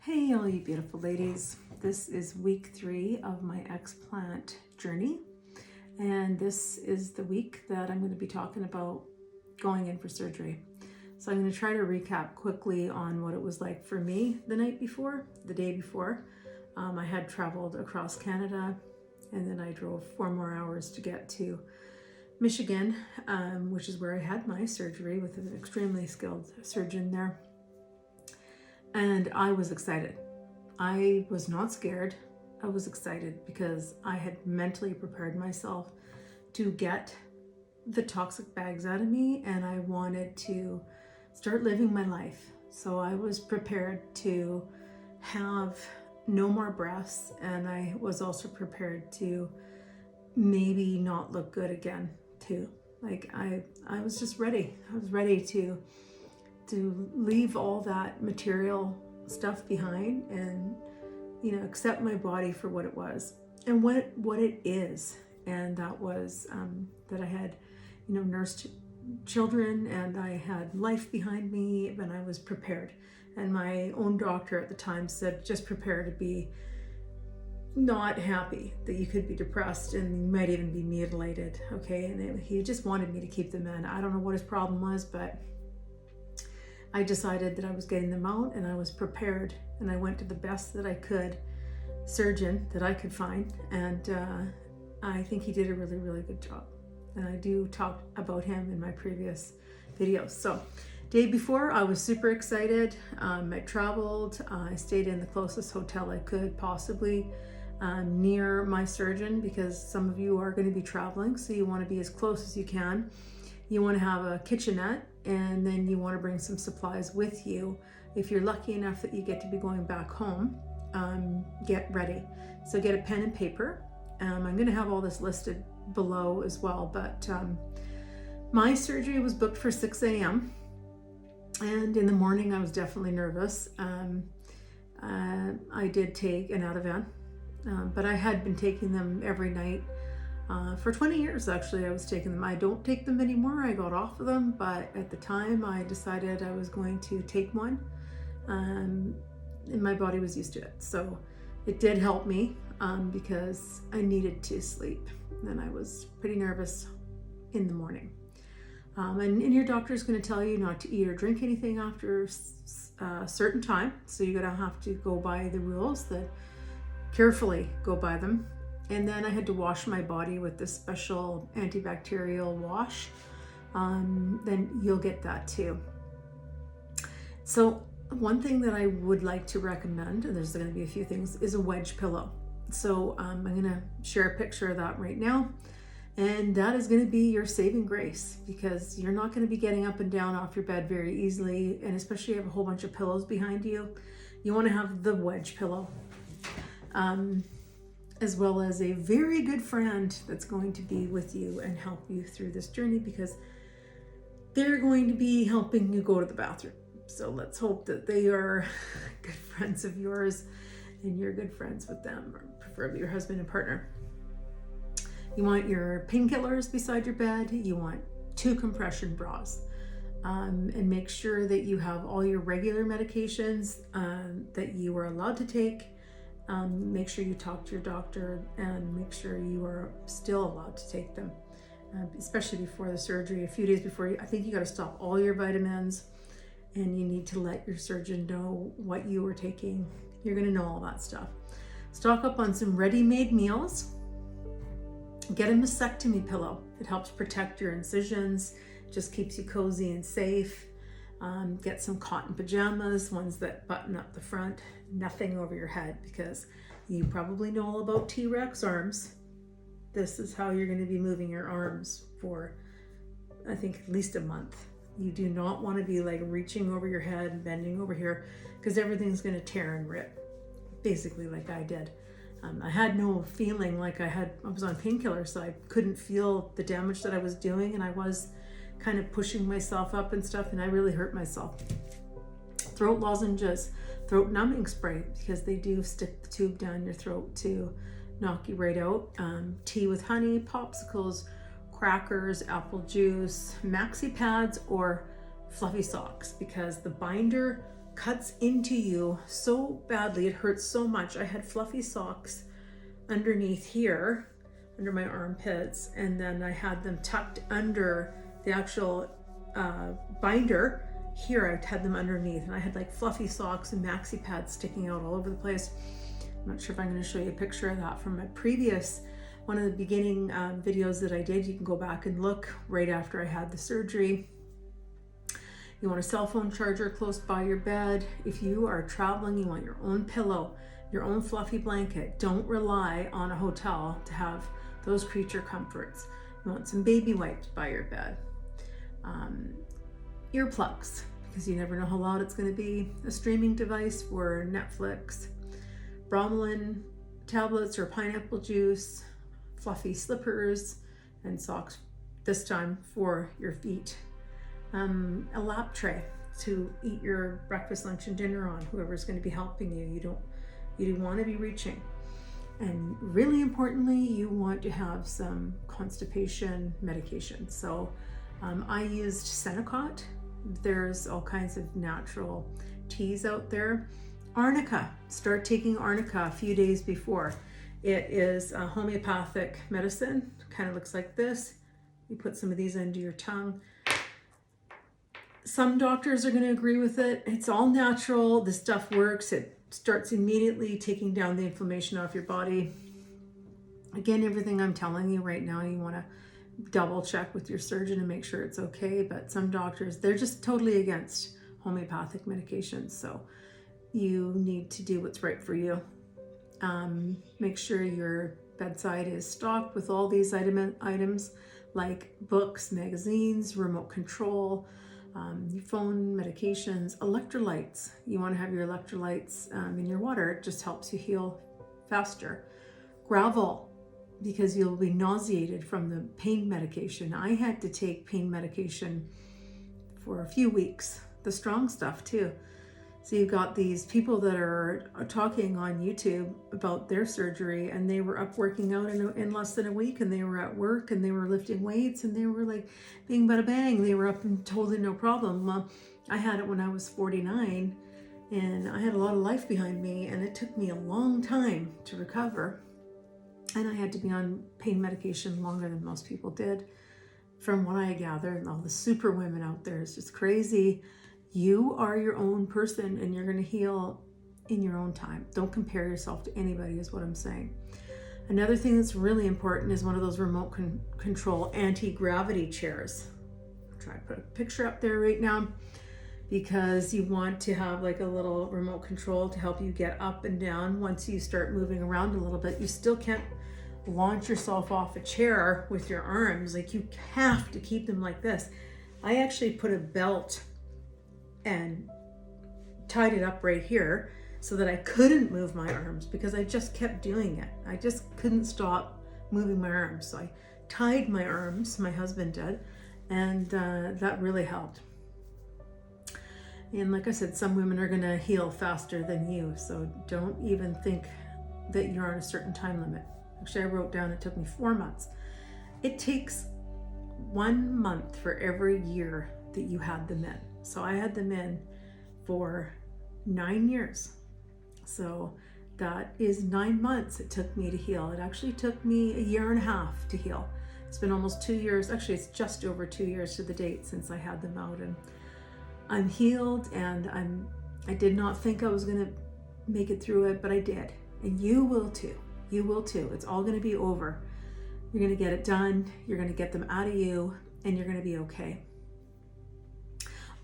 Hey, all you beautiful ladies. This is week 3 of my Explant journey. And this is the week that I'm going to be talking about going in for surgery. So I'm going to try to recap quickly on what it was like for me the day before. I had traveled across Canada and then I drove 4 more hours to get to Michigan, which is where I had my surgery with an extremely skilled surgeon there. And I was excited. I was not scared. I was excited because I had mentally prepared myself to get the toxic bags out of me, and I wanted to start living my life. So I was prepared to have no more breaths, and I was also prepared to maybe not look good again too. Like I was just ready. I was ready to leave all that material stuff behind and accept my body for what it was and what it is. And that was that I had nursed children and I had life behind me, and I was prepared. And my own doctor at the time said, just prepare to be not happy, that you could be depressed and you might even be mutilated. Okay. And he just wanted me to keep them in. I don't know what his problem was, but I decided that I was getting them out, and I was prepared, and I went to the best that I could surgeon that I could find, and I think he did a really, really good job. And I do talk about him in my previous videos. So day before, I was super excited. I traveled. I stayed in the closest hotel I could possibly near my surgeon, because some of you are going to be traveling, so you want to be as close as you can. You want to have a kitchenette, and then you want to bring some supplies with you. If you're lucky enough that you get to be going back home, get ready. So get a pen and paper. I'm going to have all this listed below as well, but my surgery was booked for 6 a.m. and in the morning I was definitely nervous. I did take an Ativan, but I had been taking them every night. For 20 years, actually, I was taking them. I don't take them anymore. I got off of them, but at the time I decided I was going to take one, and my body was used to it. So it did help me because I needed to sleep, and I was pretty nervous in the morning. And your doctor is going to tell you not to eat or drink anything after a certain time. So you're going to have to go by the rules, that carefully go by them. And then I had to wash my body with this special antibacterial wash. Then you'll get that too. So one thing that I would like to recommend, and there's going to be a few things, is a wedge pillow. So I'm going to share a picture of that right now. And that is going to be your saving grace, because you're not going to be getting up and down off your bed very easily. And especially if you have a whole bunch of pillows behind you, you want to have the wedge pillow. As well as a very good friend that's going to be with you and help you through this journey, because they're going to be helping you go to the bathroom. So let's hope that they are good friends of yours and you're good friends with them, or preferably your husband and partner. You want your painkillers beside your bed. You want 2 compression bras, and make sure that you have all your regular medications that you are allowed to take. Make sure you talk to your doctor and make sure you are still allowed to take them, especially before the surgery. A few days before, I think you got to stop all your vitamins, and you need to let your surgeon know what you are taking. You're going to know all that stuff. Stock up on some ready-made meals. Get a mastectomy pillow. It helps protect your incisions, just keeps you cozy and safe. Get some cotton pajamas, ones that button up the front, nothing over your head, because you probably know all about T-Rex arms. This is how you're going to be moving your arms for, I think, at least a month. You do not want to be like reaching over your head and bending over here, because everything's going to tear and rip, basically like I did. I had no feeling like I was on painkillers, so I couldn't feel the damage that I was doing, and I was kind of pushing myself up and stuff, and I really hurt myself. Throat lozenges, throat numbing spray, because they do stick the tube down your throat to knock you right out. Tea with honey, popsicles, crackers, apple juice, maxi pads, or fluffy socks, because the binder cuts into you so badly. It hurts so much. I had fluffy socks underneath here, under my armpits, and then I had them tucked under the actual binder. Here I had them underneath, and I had like fluffy socks and maxi pads sticking out all over the place. I'm not sure if I'm going to show you a picture of that from my previous, one of the beginning videos that I did. You can go back and look right after I had the surgery. You want a cell phone charger close by your bed. If you are traveling, you want your own pillow, your own fluffy blanket. Don't rely on a hotel to have those creature comforts. You want some baby wipes by your bed. Earplugs, because you never know how loud it's going to be. A streaming device for Netflix. Bromelain tablets or pineapple juice. Fluffy slippers and socks, this time for your feet. A lap tray to eat your breakfast, lunch, and dinner on, whoever's going to be helping you. You don't want to be reaching. And really importantly, you want to have some constipation medication. So I used Senokot. There's all kinds of natural teas out there. Arnica, start taking Arnica a few days before. It is a homeopathic medicine, kind of looks like this. You put some of these under your tongue. Some doctors are going to agree with it. It's all natural. This stuff works. It starts immediately taking down the inflammation off your body. Again, everything I'm telling you right now, you want to double check with your surgeon and make sure it's okay. But some doctors, they're just totally against homeopathic medications. So you need to do what's right for you. Make sure your bedside is stocked with all these items like books, magazines, remote control, your phone, medications, electrolytes. You want to have your electrolytes in your water. It just helps you heal faster. Gravel, because you'll be nauseated from the pain medication. I had to take pain medication for a few weeks, the strong stuff too. So you've got these people that are talking on YouTube about their surgery, and they were up working out in less than a week, and they were at work and they were lifting weights and they were like bing bada bang. They were up and totally no problem. Well, I had it when I was 49 and I had a lot of life behind me, and it took me a long time to recover. And I had to be on pain medication longer than most people did. From what I gather, and all the super women out there, is just crazy. You are your own person, and you're going to heal in your own time. Don't compare yourself to anybody, is what I'm saying. Another thing that's really important is one of those remote control anti-gravity chairs. I'll try to put a picture up there right now, because you want to have like a little remote control to help you get up and down. Once you start moving around a little bit, you still can't launch yourself off a chair with your arms. Like, you have to keep them like this. I actually put a belt and tied it up right here so that I couldn't move my arms, because I just kept doing it. I just couldn't stop moving my arms. So I tied my arms, my husband did, and that really helped. And like I said, some women are gonna heal faster than you, so don't even think that you're on a certain time limit. Actually, I wrote down it took me 4 months. It takes 1 month for every year that you had them in. So I had them in for 9 years. So that is 9 months it took me to heal. It actually took me 1.5 years to heal. It's been almost 2 years. Actually, it's just over 2 years to the date since I had them out, and I'm healed, and I did not think I was gonna make it through it, but I did. And you will too. You will too. It's all gonna be over. You're gonna get it done. You're gonna get them out of you, and you're gonna be okay.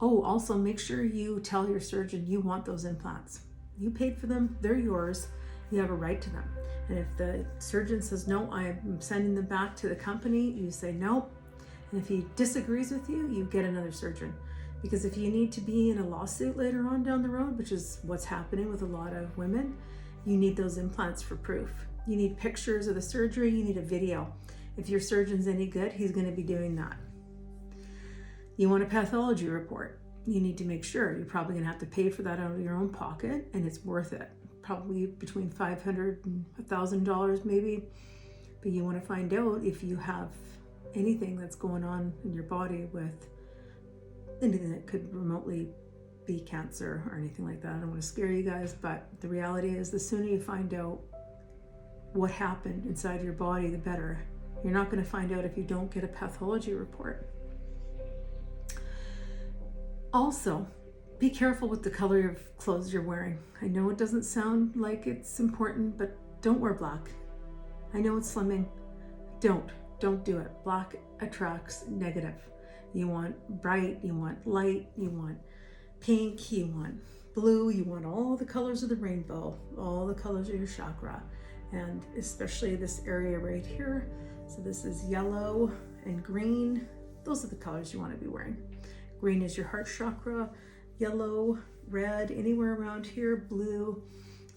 Oh, also make sure you tell your surgeon you want those implants. You paid for them, they're yours. You have a right to them. And if the surgeon says, no, I'm sending them back to the company, you say no. And if he disagrees with you, you get another surgeon. Because if you need to be in a lawsuit later on down the road, which is what's happening with a lot of women, you need those implants for proof. You need pictures of the surgery, you need a video. If your surgeon's any good, he's gonna be doing that. You want a pathology report. You need to make sure. You're probably gonna have to pay for that out of your own pocket, and it's worth it. Probably between $500 and $1,000 maybe. But you wanna find out if you have anything that's going on in your body with anything that could remotely be cancer or anything like that. I don't want to scare you guys, but the reality is the sooner you find out what happened inside your body, the better. You're not going to find out if you don't get a pathology report. Also, be careful with the color of clothes you're wearing. I know it doesn't sound like it's important, but don't wear black. I know it's slimming. Don't do it. Black attracts negative. You want bright, you want light, you want pink, you want blue, you want all the colors of the rainbow, all the colors of your chakra, and especially this area right here. So this is yellow and green. Those are the colors you want to be wearing. Green is your heart chakra, yellow, red, anywhere around here, blue.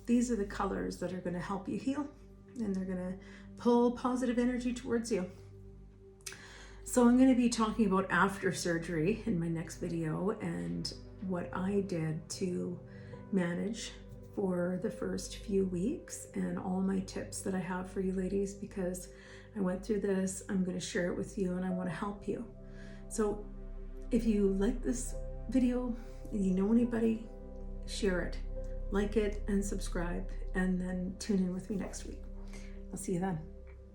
These are the colors that are going to help you heal, and they're going to pull positive energy towards you. So I'm going to be talking about after surgery in my next video and what I did to manage for the first few weeks and all my tips that I have for you ladies, because I went through this. I'm going to share it with you and I want to help you. So if you like this video and you know anybody, share it, like it, and subscribe, and then tune in with me next week. I'll see you then.